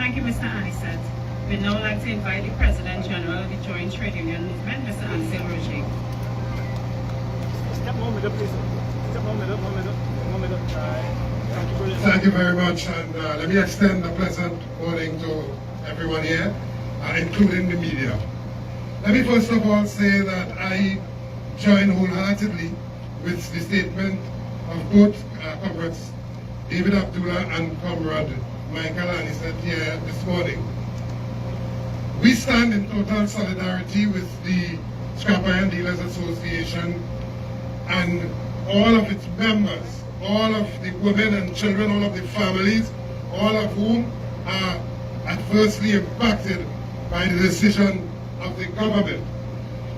Thank you, Mr. Anisette. We'd now like to invite the President General of the Joint Trade Union Movement, Mr. Ansel Roger. Step 1 minute, please. Step 1 minute, 1 minute, 1 minute. Thank you, brilliant. Thank you very much, and let me extend a pleasant morning to everyone here, including the media. Let me first of all say that I join wholeheartedly with the statement of both Comrades David Abdullah and Comrade Michael Anisette here this morning. We stand in total solidarity with the Scrap Iron Dealers Association and all of its members, all of the women and children, all of the families, all of whom are adversely impacted by the decision of the government.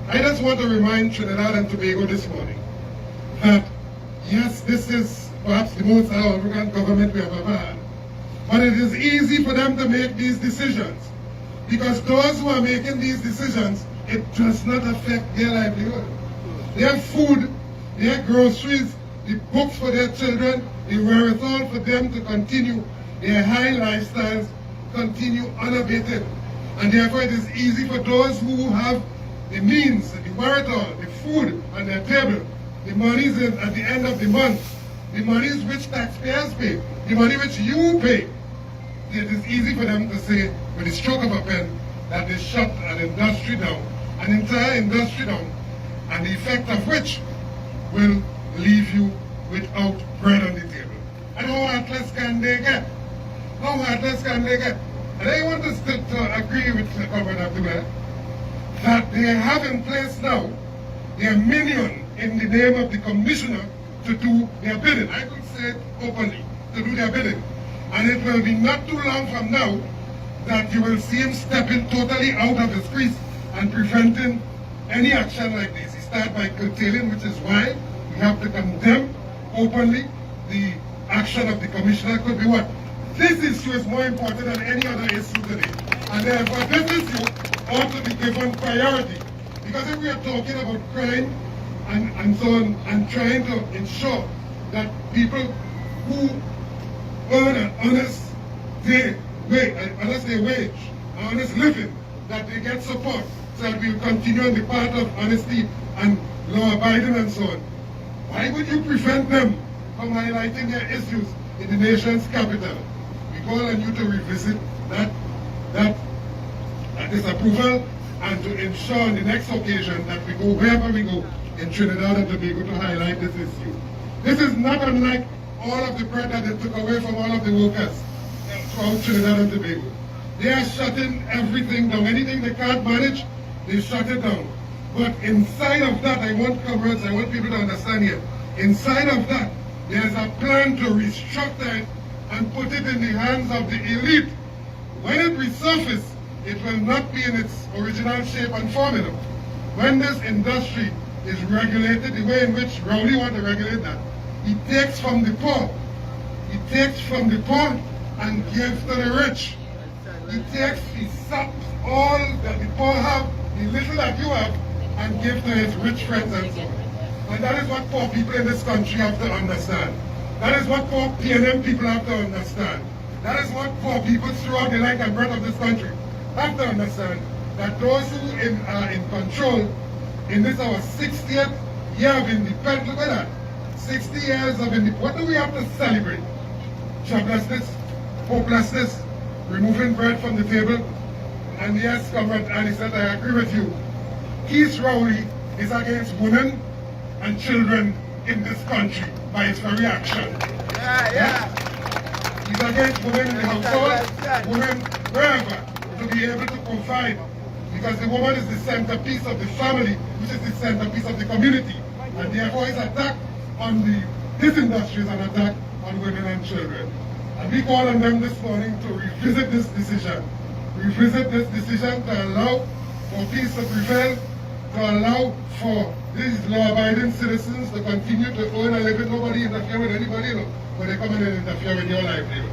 I just want to remind Trinidad and Tobago this morning that yes, this is perhaps the most arrogant government we have ever had, but it is easy for them to make these decisions because those who are making these decisions, it does not affect their livelihood. Their food, their groceries, the books for their children, the wherewithal for them to continue their high lifestyles continue unabated. And therefore it is easy for those who have the means, the wherewithal, the food on their table, the monies at the end of the month, the monies which taxpayers pay, the money which you pay. It is easy for them to say with a stroke of a pen that they shut an industry down, an entire industry down, and the effect of which will leave you without bread on the table. And how heartless can they get? How heartless can they get? And I want to agree with Comrade Abdullah that they have in place now their minion in the name of the commissioner to do their bidding. I could say it openly, to do their bidding. And it will be not too long from now that you will see him stepping totally out of his crease and preventing any action like this. He started by curtailing, which is why we have to condemn openly the action of the commissioner. Could be what? This issue is more important than any other issue today. And therefore this issue ought to be given priority. Because if we are talking about crime and so on, and trying to ensure that people who earn an honest day, honest wage, an honest living, that they get support so that we will continue on the path of honesty and law abiding and so on. Why would you prevent them from highlighting their issues in the nation's capital? We call on you to revisit that disapproval and to ensure on the next occasion that we go wherever we go in Trinidad and Tobago to highlight this issue. This is not unlike all of the bread that they took away from all of the workers throughout Trinidad and Tobago. They are shutting everything down. Anything they can't manage, they shut it down. But inside of that, I want people to understand here, inside of that, there's a plan to restructure it and put it in the hands of the elite. When it resurfaces, it will not be in its original shape and formula. When this industry is regulated the way in which Rowley wants to regulate that, he takes from the poor. He takes from the poor and gives to the rich. He saps all that the poor have, the little that you have, and gives to his rich friends and so on. And that is what poor people in this country have to understand. That is what poor PNM people have to understand. That is what poor people throughout the length and breadth of this country have to understand. That those who are in control in this our 60th year of independence, look at that. 60 years of independence. What do we have to celebrate? Joblessness, hopelessness, removing bread from the table. And yes, Comrade Anisette, I agree with you. Keith Rowley is against women and children in this country by his very action. He's against women in the household, women wherever, to be able to provide. Because the woman is the centerpiece of the family, which is the centerpiece of the community. And therefore his attack on this industry is an attack on women and children. And we call on them this morning to revisit this decision. Revisit this decision to allow for peace to prevail, to allow for these law-abiding citizens to continue to earn a living. Nobody interfere with anybody, no, but they come in and interfere with your livelihood.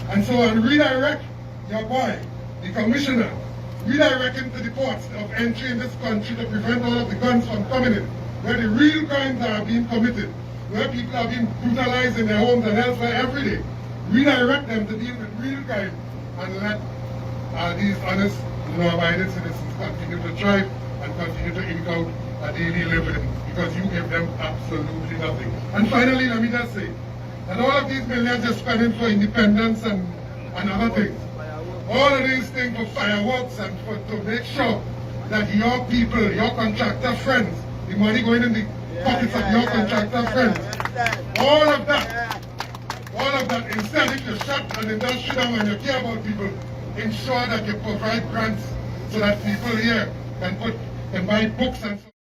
And so I'll redirect your boy, the commissioner, redirect him to the ports of entry in this country to prevent all of the guns from coming in, where the real crimes are being committed, where people are being brutalized in their homes and elsewhere every day. Redirect them to deal with real crime and let these honest, law-abiding citizens continue to thrive and continue to eke out a daily living because you give them absolutely nothing. And finally, let me just say that all of these millions you're spending for independence and other things, all of these things for fireworks and to make sure that your people, your contractor friends, the money going in the pockets of your contractor friends, all of that, instead if you shut an industry down and you care about people, ensure that you provide grants so that people here can buy books and so